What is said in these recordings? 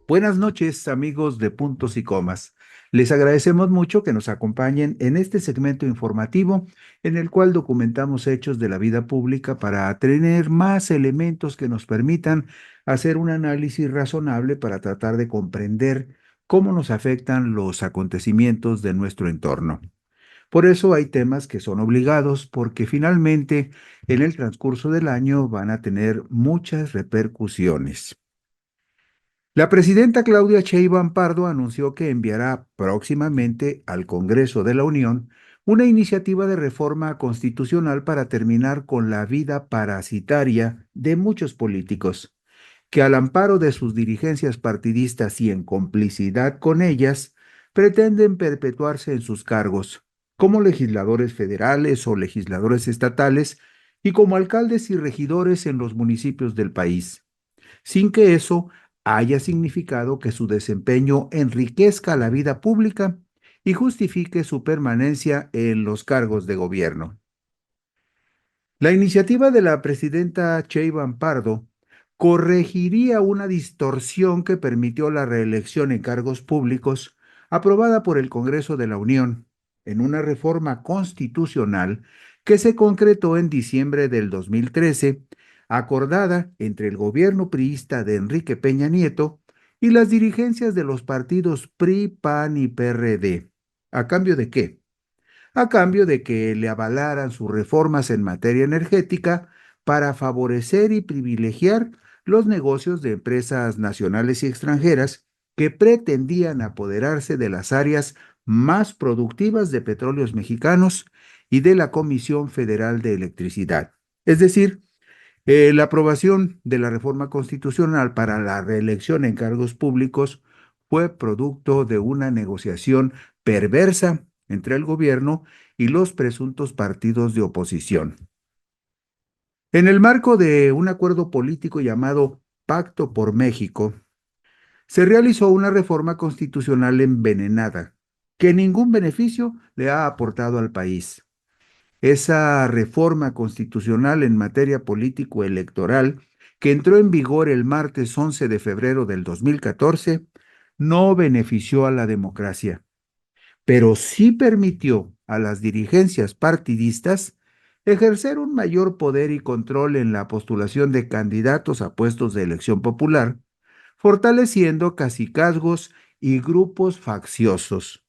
Buenas noches, amigos de Puntos y Comas. Les agradecemos mucho que nos acompañen en este segmento informativo en el cual documentamos hechos de la vida pública para tener más elementos que nos permitan hacer un análisis razonable para tratar de comprender cómo nos afectan los acontecimientos de nuestro entorno. Por eso hay temas que son obligados porque finalmente en el transcurso del año van a tener muchas repercusiones. La presidenta Claudia Sheinbaum Pardo anunció que enviará próximamente al Congreso de la Unión una iniciativa de reforma constitucional para terminar con la vida parasitaria de muchos políticos, que al amparo de sus dirigencias partidistas y en complicidad con ellas, pretenden perpetuarse en sus cargos, como legisladores federales o legisladores estatales y como alcaldes y regidores en los municipios del país sin que eso haya significado que su desempeño enriquezca la vida pública y justifique su permanencia en los cargos de gobierno. La iniciativa de la presidenta Sheinbaum Pardo corregiría una distorsión que permitió la reelección en cargos públicos aprobada por el Congreso de la Unión en una reforma constitucional que se concretó en diciembre del 2013, acordada entre el gobierno priista de Enrique Peña Nieto y las dirigencias de los partidos PRI, PAN y PRD. ¿A cambio de qué? A cambio de que le avalaran sus reformas en materia energética para favorecer y privilegiar los negocios de empresas nacionales y extranjeras que pretendían apoderarse de las áreas más productivas de petróleos mexicanos y de la Comisión Federal de Electricidad. Es decir, la aprobación de la reforma constitucional para la reelección en cargos públicos fue producto de una negociación perversa entre el gobierno y los presuntos partidos de oposición. En el marco de un acuerdo político llamado Pacto por México, se realizó una reforma constitucional envenenada que ningún beneficio le ha aportado al país. Esa reforma constitucional en materia político-electoral que entró en vigor el martes 11 de febrero del 2014 no benefició a la democracia, pero sí permitió a las dirigencias partidistas ejercer un mayor poder y control en la postulación de candidatos a puestos de elección popular, fortaleciendo cacicazgos y grupos facciosos.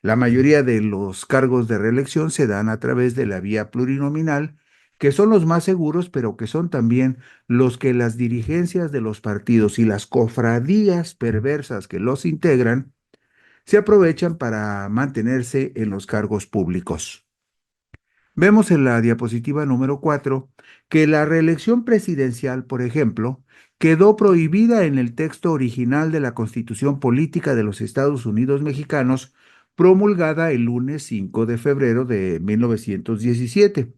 La mayoría de los cargos de reelección se dan a través de la vía plurinominal, que son los más seguros, pero que son también los que las dirigencias de los partidos y las cofradías perversas que los integran se aprovechan para mantenerse en los cargos públicos. Vemos en la diapositiva número 4 que la reelección presidencial, por ejemplo, quedó prohibida en el texto original de la Constitución Política de los Estados Unidos Mexicanos, promulgada el lunes 5 de febrero de 1917.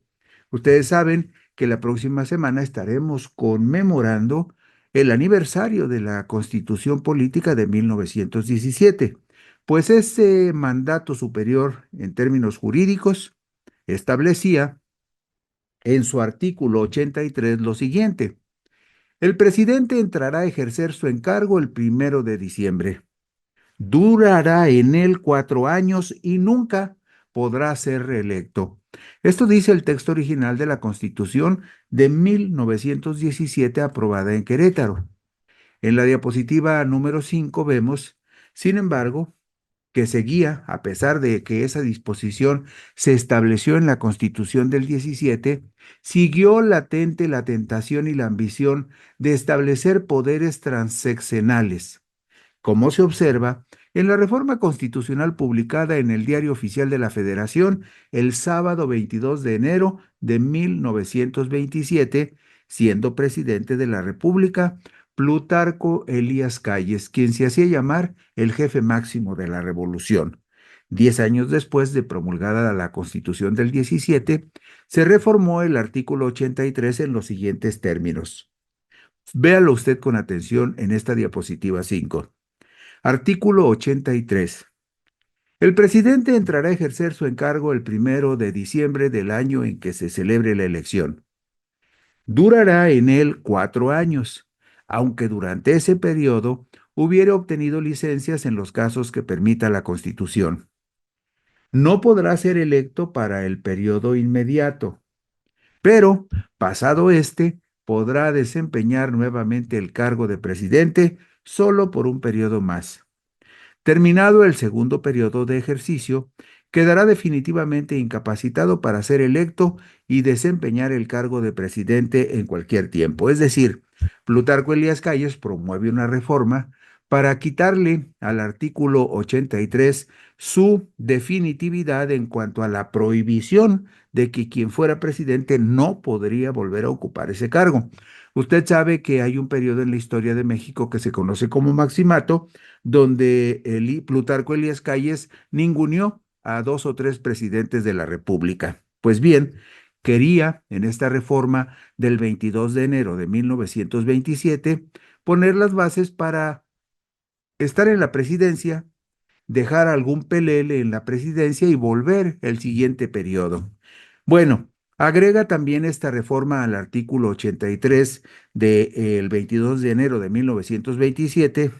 Ustedes saben que la próxima semana estaremos conmemorando el aniversario de la Constitución Política de 1917, pues ese mandato superior en términos jurídicos establecía en su artículo 83 lo siguiente: el presidente entrará a ejercer su encargo el 1 de diciembre. Durará en él 4 años y nunca podrá ser reelecto. Esto dice el texto original de la Constitución de 1917 aprobada en Querétaro. En la diapositiva número 5 vemos, sin embargo, que seguía, a pesar de que esa disposición se estableció en la Constitución del 17, siguió latente la tentación y la ambición de establecer poderes transeccionales, como se observa en la reforma constitucional publicada en el Diario Oficial de la Federación el sábado 22 de enero de 1927, siendo presidente de la República Plutarco Elías Calles, quien se hacía llamar el jefe máximo de la revolución. 10 años después de promulgada la Constitución del 17, se reformó el artículo 83 en los siguientes términos. Véalo usted con atención en esta diapositiva 5. Artículo 83. El presidente entrará a ejercer su encargo el 1 de diciembre del año en que se celebre la elección. Durará en él 4 años, aunque durante ese periodo hubiera obtenido licencias en los casos que permita la Constitución. No podrá ser electo para el periodo inmediato, pero pasado este, podrá desempeñar nuevamente el cargo de presidente solo por un periodo más. Terminado el segundo periodo de ejercicio, quedará definitivamente incapacitado para ser electo y desempeñar el cargo de presidente en cualquier tiempo. Es decir, Plutarco Elías Calles promueve una reforma para quitarle al artículo 83 su definitividad en cuanto a la prohibición de que quien fuera presidente no podría volver a ocupar ese cargo. Usted sabe que hay un periodo en la historia de México que se conoce como Maximato, donde Plutarco Elías Calles ninguneó a dos o tres presidentes de la República. Pues bien, quería, en esta reforma del 22 de enero de 1927, poner las bases para estar en la presidencia, dejar algún pelele en la presidencia y volver el siguiente periodo. Bueno, agrega también esta reforma al artículo 83 del 22 de enero de 1927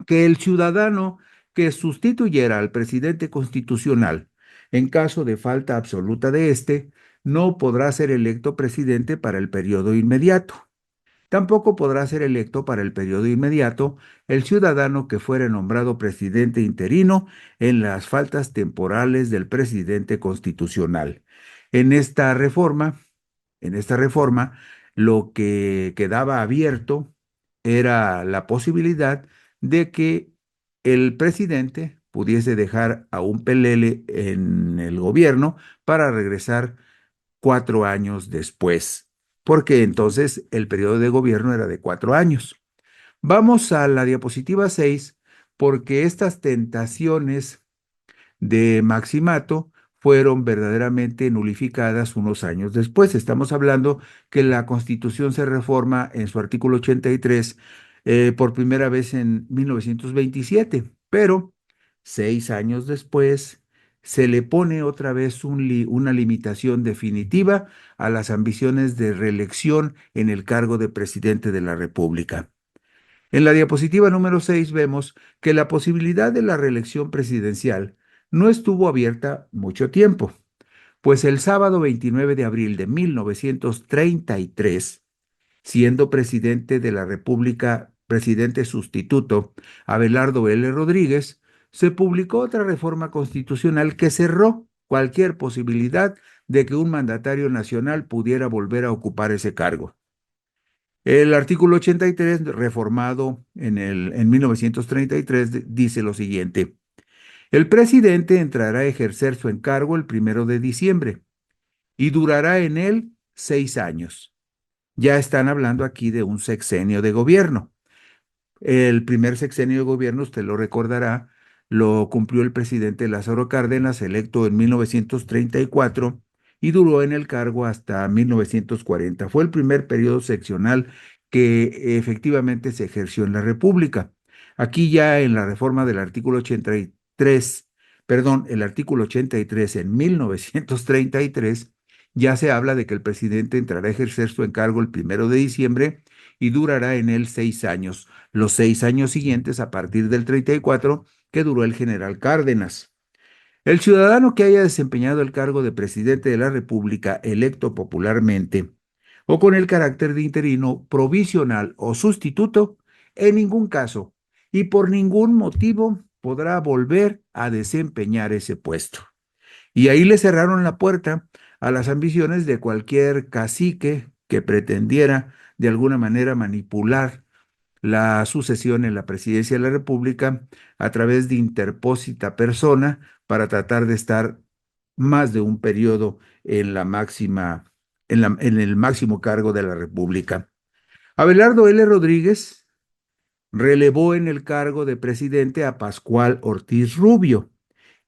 que el ciudadano que sustituyera al presidente constitucional en caso de falta absoluta de éste, no podrá ser electo presidente para el periodo inmediato. Tampoco podrá ser electo para el periodo inmediato el ciudadano que fuera nombrado presidente interino en las faltas temporales del presidente constitucional. En esta reforma, en esta reforma, lo que quedaba abierto era la posibilidad de que el presidente pudiese dejar a un pelele en el gobierno para regresar 4 años después, porque entonces el periodo de gobierno era de 4 años. Vamos a la diapositiva 6, porque estas tentaciones de Maximato fueron verdaderamente nulificadas unos años después. Estamos hablando que la Constitución se reforma en su artículo 83 por primera vez en 1927, pero 6 años después se le pone otra vez una limitación definitiva a las ambiciones de reelección en el cargo de presidente de la República. En la diapositiva número 6 vemos que la posibilidad de la reelección presidencial no estuvo abierta mucho tiempo, pues el sábado 29 de abril de 1933, siendo presidente de la República, presidente sustituto, Abelardo L. Rodríguez, se publicó otra reforma constitucional que cerró cualquier posibilidad de que un mandatario nacional pudiera volver a ocupar ese cargo. El artículo 83, reformado en 1933, dice lo siguiente: el presidente entrará a ejercer su encargo el 1 de diciembre y durará en él 6 años. Ya están hablando aquí de un sexenio de gobierno. El primer sexenio de gobierno, usted lo recordará, lo cumplió el presidente Lázaro Cárdenas, electo en 1934, y duró en el cargo hasta 1940. Fue el primer periodo seccional que efectivamente se ejerció en la República. Aquí ya en la reforma del artículo 83, perdón, el artículo 83 en 1933, ya se habla de que el presidente entrará a ejercer su encargo el 1 de diciembre y durará en él 6 años, los 6 años siguientes a partir del 34 que duró el general Cárdenas. El ciudadano que haya desempeñado el cargo de presidente de la República electo popularmente o con el carácter de interino, provisional o sustituto, en ningún caso y por ningún motivo podrá volver a desempeñar ese puesto. Y ahí le cerraron la puerta a las ambiciones de cualquier cacique que pretendiera de alguna manera manipular la sucesión en la presidencia de la República a través de interpósita persona para tratar de estar más de un periodo en la máxima, en el máximo cargo de la República. Abelardo L. Rodríguez relevó en el cargo de presidente a Pascual Ortiz Rubio,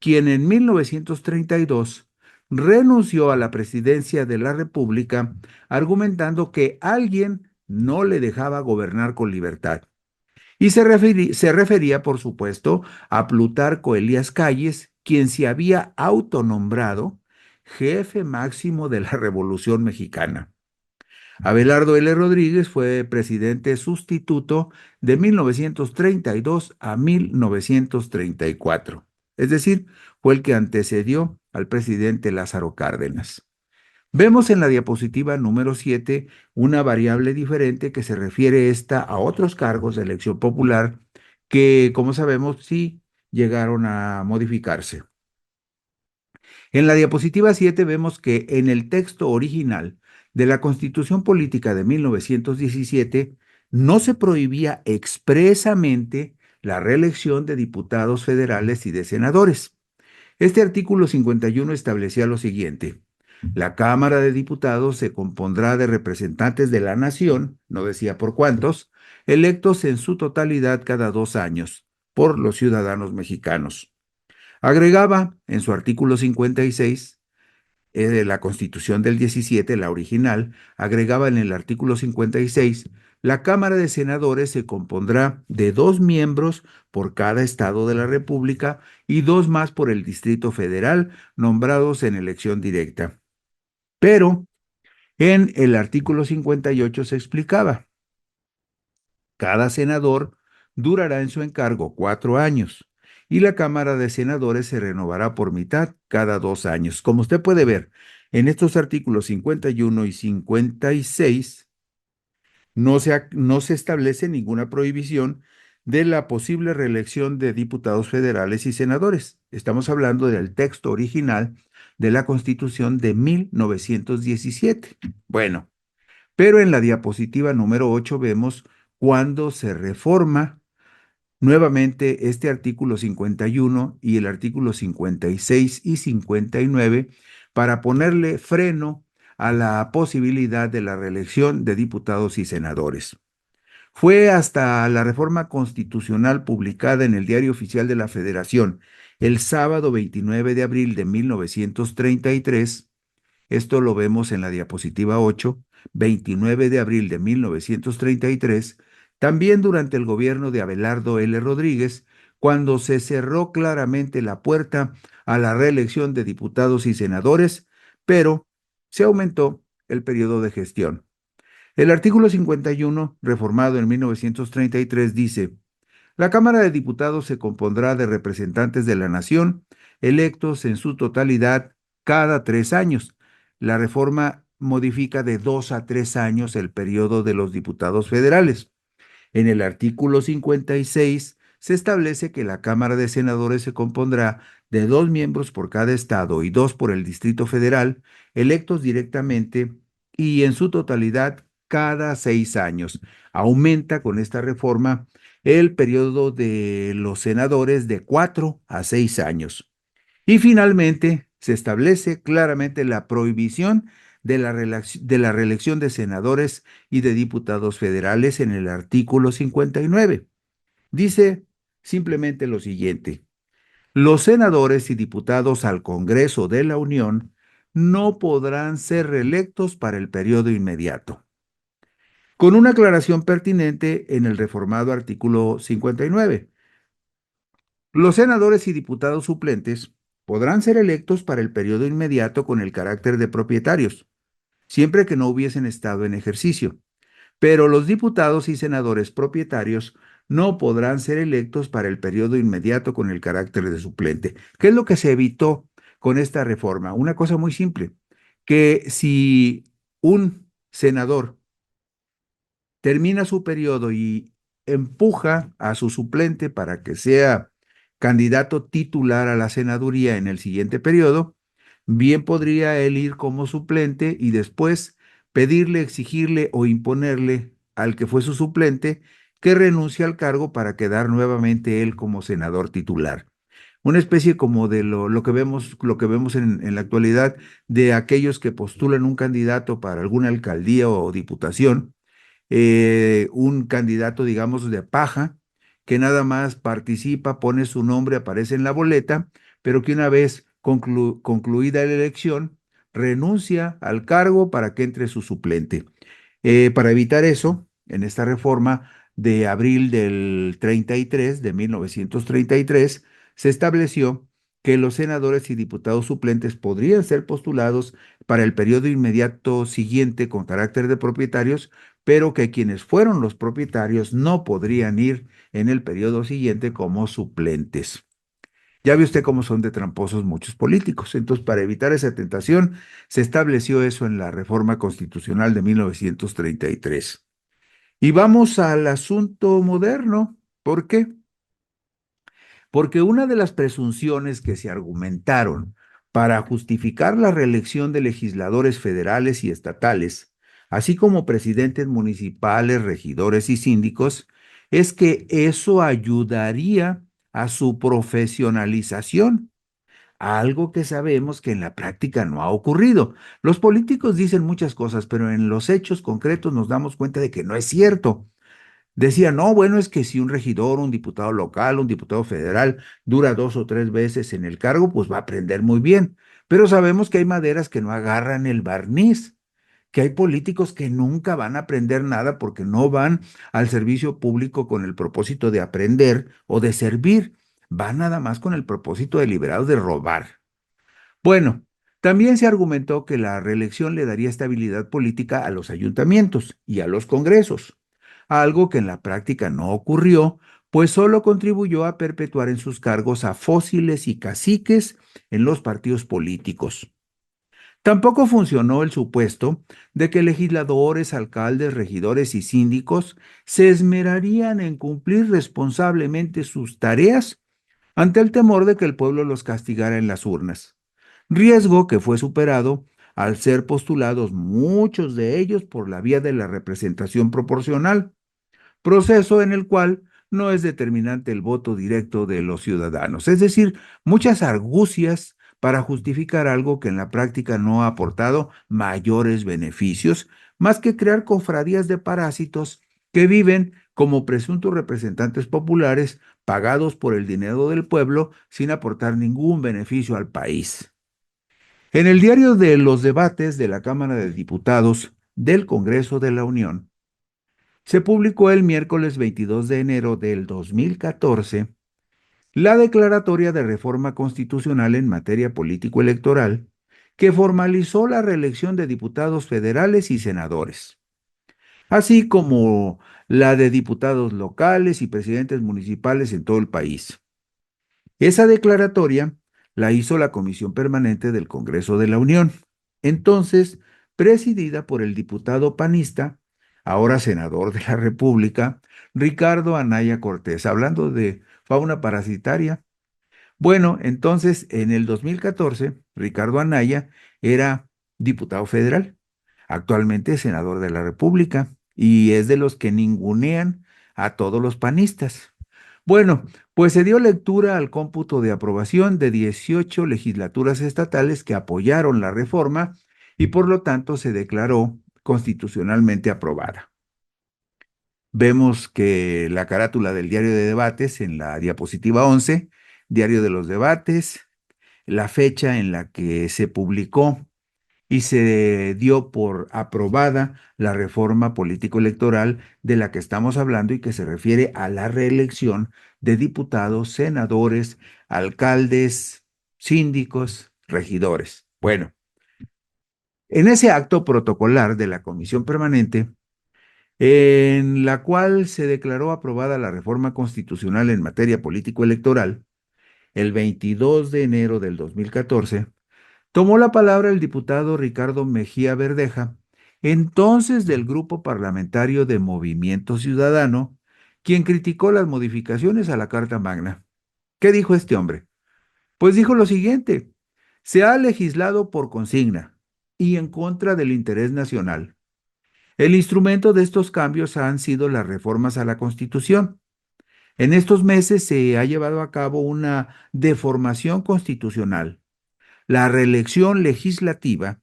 quien en 1932 renunció a la presidencia de la República argumentando que alguien no le dejaba gobernar con libertad. Y se refería, por supuesto, a Plutarco Elías Calles, quien se había autonombrado jefe máximo de la Revolución Mexicana. Abelardo L. Rodríguez fue presidente sustituto de 1932 a 1934. Es decir, fue el que antecedió al presidente Lázaro Cárdenas. Vemos en la diapositiva número 7 una variable diferente que se refiere esta a otros cargos de elección popular que, como sabemos, sí llegaron a modificarse. En la diapositiva 7 vemos que en el texto original de la Constitución Política de 1917 no se prohibía expresamente la reelección de diputados federales y de senadores. Este artículo 51 establecía lo siguiente: la Cámara de Diputados se compondrá de representantes de la nación, no decía por cuántos, electos en su totalidad cada 2 años por los ciudadanos mexicanos. Agregaba en su artículo 56 de la Constitución del 17, la original, agregaba en el artículo 56, la Cámara de Senadores se compondrá de 2 miembros por cada estado de la República y 2 más por el Distrito Federal, nombrados en elección directa. Pero en el artículo 58 se explicaba: cada senador durará en su encargo 4 años y la Cámara de Senadores se renovará por mitad cada 2 años. Como usted puede ver, en estos artículos 51 y 56 no se establece ninguna prohibición de la posible reelección de diputados federales y senadores. Estamos hablando del texto original de la Constitución de 1917. Bueno, pero en la diapositiva número 8 vemos cuando se reforma nuevamente este artículo 51 y el artículo 56 y 59 para ponerle freno a la posibilidad de la reelección de diputados y senadores. Fue hasta la reforma constitucional publicada en el Diario Oficial de la Federación el sábado 29 de abril de 1933. Esto lo vemos en la diapositiva 8, 29 de abril de 1933, también durante el gobierno de Abelardo L. Rodríguez, cuando se cerró claramente la puerta a la reelección de diputados y senadores, pero se aumentó el periodo de gestión. El artículo 51, reformado en 1933, dice: la Cámara de Diputados se compondrá de representantes de la nación, electos en su totalidad cada 3 años. La reforma modifica de 2 a 3 años el periodo de los diputados federales. En el artículo 56 se establece que la Cámara de Senadores se compondrá de 2 miembros por cada estado y 2 por el Distrito Federal, electos directamente y en su totalidad cada 6 años. Aumenta con esta reforma el periodo de los senadores de 4 a 6 años. Y finalmente, se establece claramente la prohibición de la reelección de senadores y de diputados federales en el artículo 59. Dice simplemente lo siguiente: los senadores y diputados al Congreso de la Unión no podrán ser reelectos para el periodo inmediato, con una aclaración pertinente en el reformado artículo 59. Los senadores y diputados suplentes podrán ser electos para el periodo inmediato con el carácter de propietarios, siempre que no hubiesen estado en ejercicio, pero los diputados y senadores propietarios no podrán ser electos para el periodo inmediato con el carácter de suplente. ¿Qué es lo que se evitó con esta reforma? Una cosa muy simple: que si un senador termina su periodo y empuja a su suplente para que sea candidato titular a la senaduría en el siguiente periodo, bien podría él ir como suplente y después pedirle, exigirle o imponerle al que fue su suplente que renuncie al cargo para quedar nuevamente él como senador titular. Una especie como de lo que vemos en la actualidad de aquellos que postulan un candidato para alguna alcaldía o diputación, un candidato, digamos, de paja, que nada más participa, pone su nombre, aparece en la boleta, pero que una vez concluida la elección, renuncia al cargo para que entre su suplente. Para evitar eso, en esta reforma de abril del 33, de 1933, se estableció que los senadores y diputados suplentes podrían ser postulados para el periodo inmediato siguiente con carácter de propietarios, pero que quienes fueron los propietarios no podrían ir en el periodo siguiente como suplentes. Ya ve usted cómo son de tramposos muchos políticos. Entonces, para evitar esa tentación, se estableció eso en la Reforma Constitucional de 1933. Y vamos al asunto moderno. ¿Por qué? Porque una de las presunciones que se argumentaron para justificar la reelección de legisladores federales y estatales, así como presidentes municipales, regidores y síndicos, es que eso ayudaría a su profesionalización, algo que sabemos que en la práctica no ha ocurrido. Los políticos dicen muchas cosas, pero en los hechos concretos nos damos cuenta de que no es cierto. Decía, no, bueno, es que si un regidor, un diputado local, un diputado federal dura 2 o 3 veces en el cargo, pues va a aprender muy bien. Pero sabemos que hay maderas que no agarran el barniz, que hay políticos que nunca van a aprender nada porque no van al servicio público con el propósito de aprender o de servir, van nada más con el propósito deliberado de robar. Bueno, también se argumentó que la reelección le daría estabilidad política a los ayuntamientos y a los congresos, algo que en la práctica no ocurrió, pues solo contribuyó a perpetuar en sus cargos a fósiles y caciques en los partidos políticos. Tampoco funcionó el supuesto de que legisladores, alcaldes, regidores y síndicos se esmerarían en cumplir responsablemente sus tareas ante el temor de que el pueblo los castigara en las urnas, riesgo que fue superado al ser postulados muchos de ellos por la vía de la representación proporcional, proceso en el cual no es determinante el voto directo de los ciudadanos. Es decir, muchas argucias para justificar algo que en la práctica no ha aportado mayores beneficios, más que crear cofradías de parásitos que viven como presuntos representantes populares pagados por el dinero del pueblo sin aportar ningún beneficio al país. En el diario de los debates de la Cámara de Diputados del Congreso de la Unión, se publicó el miércoles 22 de enero del 2014 la declaratoria de reforma constitucional en materia político-electoral que formalizó la reelección de diputados federales y senadores, así como la de diputados locales y presidentes municipales en todo el país. Esa declaratoria la hizo la Comisión Permanente del Congreso de la Unión, entonces presidida por el diputado panista, ahora senador de la República, Ricardo Anaya Cortés, hablando de fauna parasitaria. Bueno, entonces en el 2014, Ricardo Anaya era diputado federal, actualmente senador de la República, y es de los que ningunean a todos los panistas. Bueno, pues se dio lectura al cómputo de aprobación de 18 legislaturas estatales que apoyaron la reforma y por lo tanto se declaró constitucionalmente aprobada. Vemos que la carátula del diario de debates en la diapositiva 11, diario de los debates, la fecha en la que se publicó y se dio por aprobada la reforma político-electoral de la que estamos hablando y que se refiere a la reelección de diputados, senadores, alcaldes, síndicos, regidores. Bueno, en ese acto protocolar de la Comisión Permanente, en la cual se declaró aprobada la reforma constitucional en materia político-electoral, el 22 de enero del 2014, tomó la palabra el diputado Ricardo Mejía Verdeja, entonces del Grupo Parlamentario de Movimiento Ciudadano, quien criticó las modificaciones a la Carta Magna. ¿Qué dijo este hombre? Pues dijo lo siguiente: se ha legislado por consigna y en contra del interés nacional. El instrumento de estos cambios han sido las reformas a la Constitución. En estos meses se ha llevado a cabo una deformación constitucional. La reelección legislativa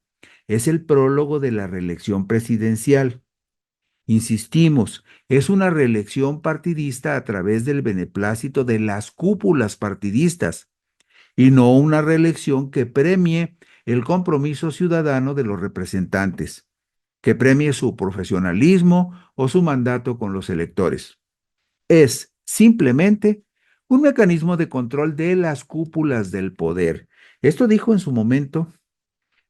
es el prólogo de la reelección presidencial. Insistimos, es una reelección partidista a través del beneplácito de las cúpulas partidistas y no una reelección que premie el compromiso ciudadano de los representantes, que premie su profesionalismo o su mandato con los electores. Es simplemente un mecanismo de control de las cúpulas del poder. Esto dijo en su momento,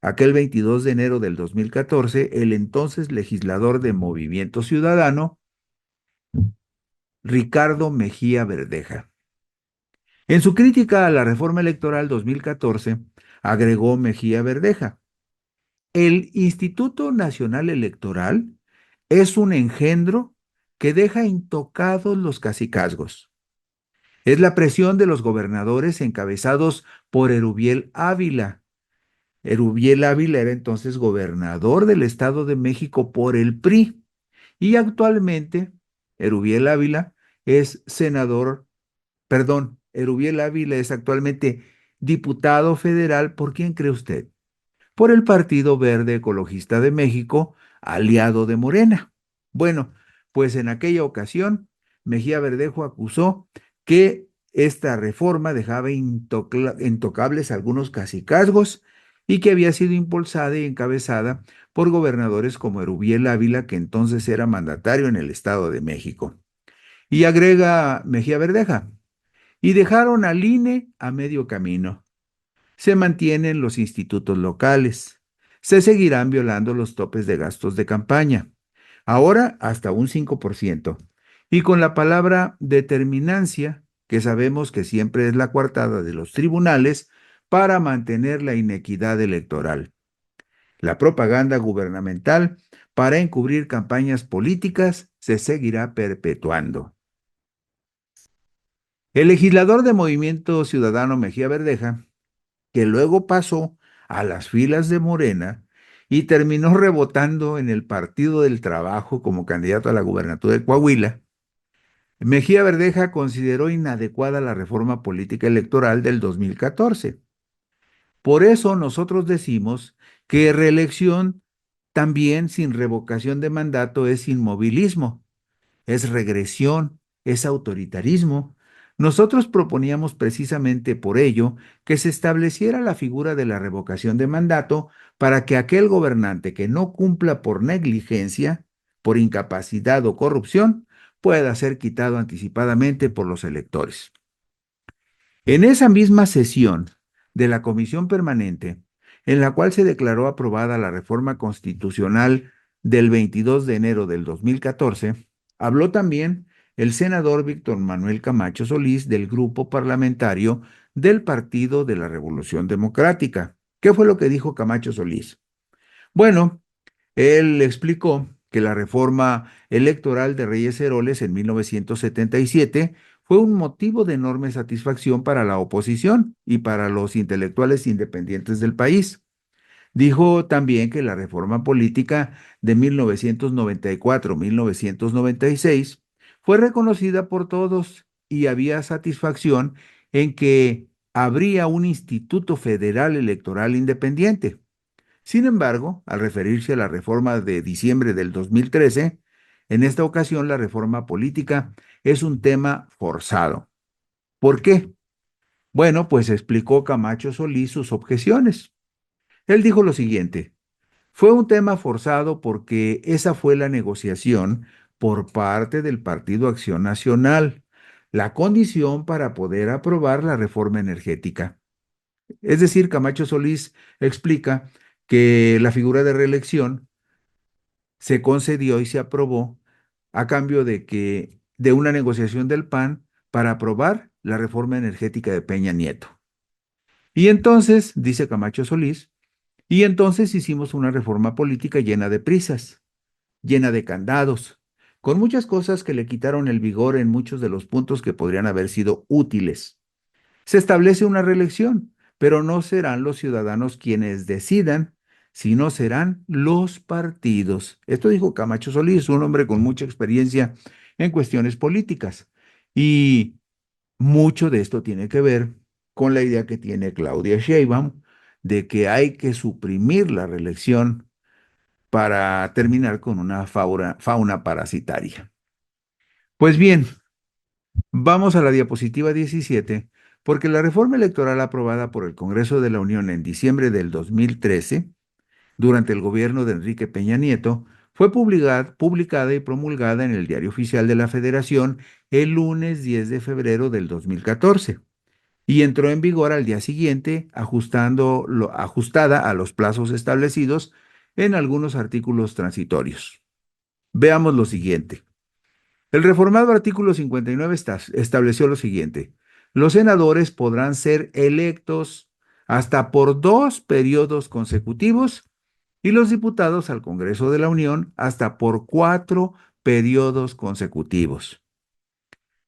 aquel 22 de enero del 2014, el entonces legislador de Movimiento Ciudadano, Ricardo Mejía Verdeja. En su crítica a la reforma electoral 2014, agregó Mejía Verdeja: el Instituto Nacional Electoral es un engendro que deja intocados los cacicazgos. Es la presión de los gobernadores encabezados por Erubiel Ávila. Erubiel Ávila era entonces gobernador del Estado de México por el PRI y actualmente Erubiel Ávila es senador, perdón, Erubiel Ávila es actualmente diputado federal. ¿Por quién cree usted? Por el Partido Verde Ecologista de México, aliado de Morena. Bueno, pues en aquella ocasión, Mejía Verdejo acusó que esta reforma dejaba intocables algunos cacicazgos y que había sido impulsada y encabezada por gobernadores como Erubiel Ávila, que entonces era mandatario en el Estado de México. Y agrega Mejía Verdeja: y dejaron al INE a medio camino. Se mantienen los institutos locales. Se seguirán violando los topes de gastos de campaña, ahora hasta un 5%. Y con la palabra determinancia, que sabemos que siempre es la coartada de los tribunales para mantener la inequidad electoral. La propaganda gubernamental para encubrir campañas políticas se seguirá perpetuando. El legislador de Movimiento Ciudadano Mejía Verdeja, que luego pasó a las filas de Morena y terminó rebotando en el Partido del Trabajo como candidato a la gubernatura de Coahuila, Mejía Verdeja consideró inadecuada la reforma política electoral del 2014. Por eso nosotros decimos que reelección también sin revocación de mandato es inmovilismo, es regresión, es autoritarismo. Nosotros proponíamos precisamente por ello que se estableciera la figura de la revocación de mandato para que aquel gobernante que no cumpla por negligencia, por incapacidad o corrupción, pueda ser quitado anticipadamente por los electores. En esa misma sesión de la Comisión Permanente, en la cual se declaró aprobada la reforma constitucional del 22 de enero del 2014, habló también el senador Víctor Manuel Camacho Solís del grupo parlamentario del Partido de la Revolución Democrática. ¿Qué fue lo que dijo Camacho Solís? Bueno, él explicó que la reforma electoral de Reyes Heroles en 1977 fue un motivo de enorme satisfacción para la oposición y para los intelectuales independientes del país. Dijo también que la reforma política de 1994-1996 fue reconocida por todos y había satisfacción en que habría un Instituto Federal Electoral independiente. Sin embargo, al referirse a la reforma de diciembre del 2013, en esta ocasión la reforma política es un tema forzado. ¿Por qué? Bueno, pues explicó Camacho Solís sus objeciones. Él dijo lo siguiente: fue un tema forzado porque esa fue la negociación por parte del Partido Acción Nacional, la condición para poder aprobar la reforma energética. Es decir, Camacho Solís explica que la figura de reelección se concedió y se aprobó a cambio de una negociación del PAN para aprobar la reforma energética de Peña Nieto. Y entonces, dice Camacho Solís, y entonces hicimos una reforma política llena de prisas, llena de candados, con muchas cosas que le quitaron el vigor en muchos de los puntos que podrían haber sido útiles. Se establece una reelección, pero no serán los ciudadanos quienes decidan, sino serán los partidos. Esto dijo Camacho Solís, un hombre con mucha experiencia en cuestiones políticas. Y mucho de esto tiene que ver con la idea que tiene Claudia Sheinbaum de que hay que suprimir la reelección para terminar con una fauna parasitaria. Pues bien, vamos a la diapositiva 17, porque la reforma electoral aprobada por el Congreso de la Unión en diciembre del 2013, durante el gobierno de Enrique Peña Nieto, Fue publicada y promulgada en el Diario Oficial de la Federación el lunes 10 de febrero del 2014 y entró en vigor al día siguiente, ajustada a los plazos establecidos en algunos artículos transitorios. Veamos lo siguiente. El reformado artículo 59 estableció lo siguiente. Los senadores podrán ser electos hasta por 2 periodos consecutivos y los diputados al Congreso de la Unión hasta por 4 periodos consecutivos.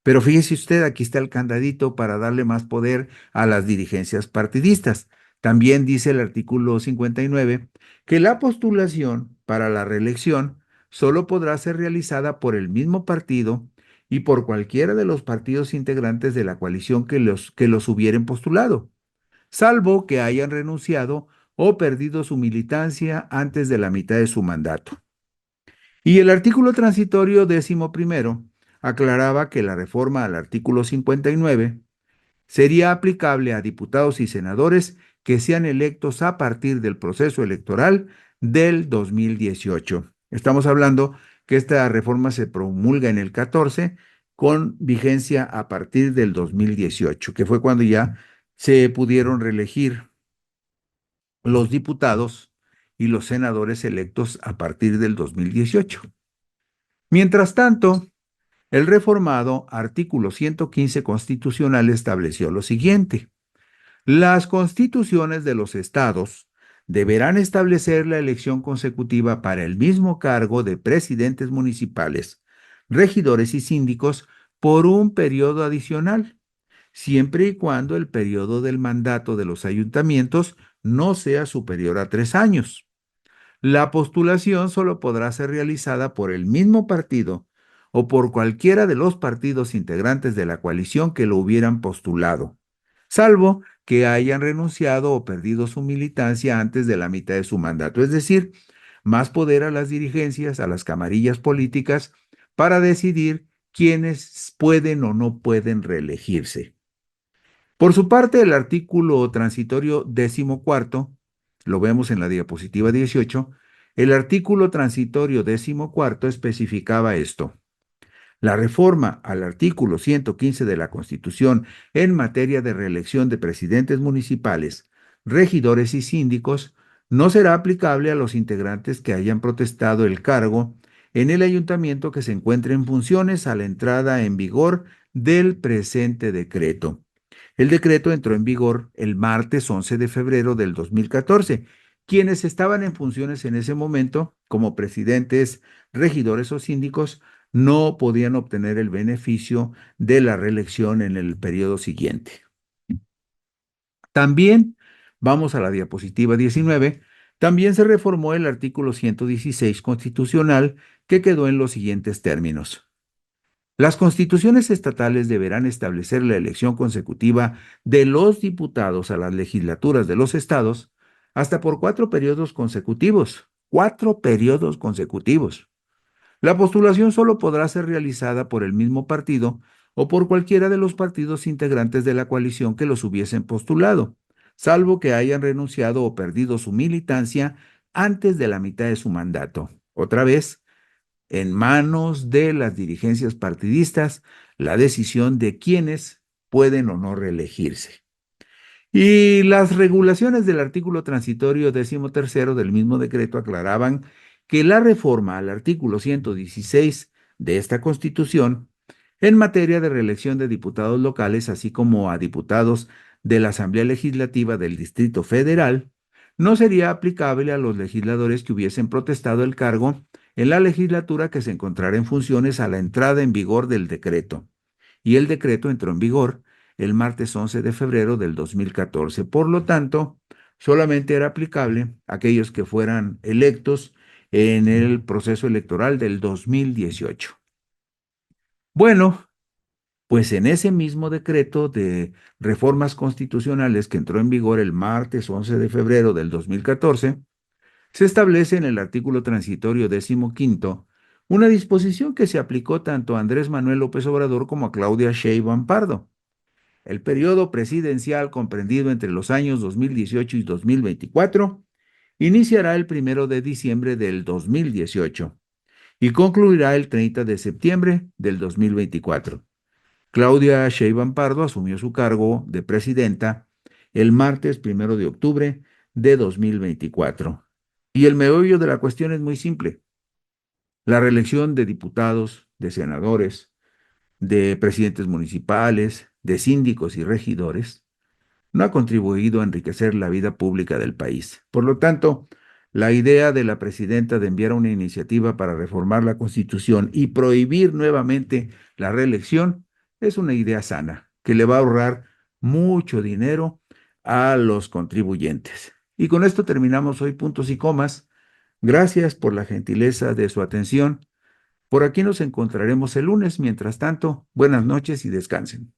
Pero fíjese usted, aquí está el candadito para darle más poder a las dirigencias partidistas. También dice el artículo 59 que la postulación para la reelección solo podrá ser realizada por el mismo partido y por cualquiera de los partidos integrantes de la coalición que los hubieren postulado, salvo que hayan renunciado o perdido su militancia antes de la mitad de su mandato. Y el artículo transitorio 11º aclaraba que la reforma al artículo 59 sería aplicable a diputados y senadores que sean electos a partir del proceso electoral del 2018. Estamos hablando que esta reforma se promulga en el 14 con vigencia a partir del 2018, que fue cuando ya se pudieron reelegir los diputados y los senadores electos a partir del 2018. Mientras tanto, el reformado artículo 115 constitucional estableció lo siguiente. Las constituciones de los estados deberán establecer la elección consecutiva para el mismo cargo de presidentes municipales, regidores y síndicos por un periodo adicional, siempre y cuando el periodo del mandato de los ayuntamientos no sea superior a 3 años. La postulación solo podrá ser realizada por el mismo partido o por cualquiera de los partidos integrantes de la coalición que lo hubieran postulado, salvo que hayan renunciado o perdido su militancia antes de la mitad de su mandato. Es decir, más poder a las dirigencias, a las camarillas políticas, para decidir quiénes pueden o no pueden reelegirse. Por su parte, el artículo transitorio 14, lo vemos en la diapositiva 18, el artículo transitorio 14 especificaba esto. La reforma al artículo 115 de la Constitución en materia de reelección de presidentes municipales, regidores y síndicos no será aplicable a los integrantes que hayan protestado el cargo en el ayuntamiento que se encuentre en funciones a la entrada en vigor del presente decreto. El decreto entró en vigor el martes 11 de febrero del 2014. Quienes estaban en funciones en ese momento, como presidentes, regidores o síndicos, no podían obtener el beneficio de la reelección en el periodo siguiente. También, vamos a la diapositiva 19, también se reformó el artículo 116 constitucional que quedó en los siguientes términos. Las constituciones estatales deberán establecer la elección consecutiva de los diputados a las legislaturas de los estados hasta por 4 periodos consecutivos. 4 periodos consecutivos. La postulación solo podrá ser realizada por el mismo partido o por cualquiera de los partidos integrantes de la coalición que los hubiesen postulado, salvo que hayan renunciado o perdido su militancia antes de la mitad de su mandato. Otra vez, en manos de las dirigencias partidistas la decisión de quiénes pueden o no reelegirse. Y las regulaciones del artículo transitorio 13º del mismo decreto aclaraban que la reforma al artículo 116 de esta Constitución en materia de reelección de diputados locales, así como a diputados de la Asamblea Legislativa del Distrito Federal, no sería aplicable a los legisladores que hubiesen protestado el cargo en la legislatura que se encontrara en funciones a la entrada en vigor del decreto. Y el decreto entró en vigor el martes 11 de febrero del 2014. Por lo tanto, solamente era aplicable a aquellos que fueran electos en el proceso electoral del 2018. Bueno, pues en ese mismo decreto de reformas constitucionales que entró en vigor el martes 11 de febrero del 2014, se establece en el artículo transitorio 15º una disposición que se aplicó tanto a Andrés Manuel López Obrador como a Claudia Sheinbaum Pardo. El periodo presidencial comprendido entre los años 2018 y 2024 iniciará el 1 de diciembre del 2018 y concluirá el 30 de septiembre del 2024. Claudia Sheinbaum Pardo asumió su cargo de presidenta el martes 1 de octubre de 2024. Y el meollo de la cuestión es muy simple. La reelección de diputados, de senadores, de presidentes municipales, de síndicos y regidores no ha contribuido a enriquecer la vida pública del país. Por lo tanto, la idea de la presidenta de enviar una iniciativa para reformar la Constitución y prohibir nuevamente la reelección es una idea sana, que le va a ahorrar mucho dinero a los contribuyentes. Y con esto terminamos hoy puntos y comas. Gracias por la gentileza de su atención. Por aquí nos encontraremos el lunes. Mientras tanto, buenas noches y descansen.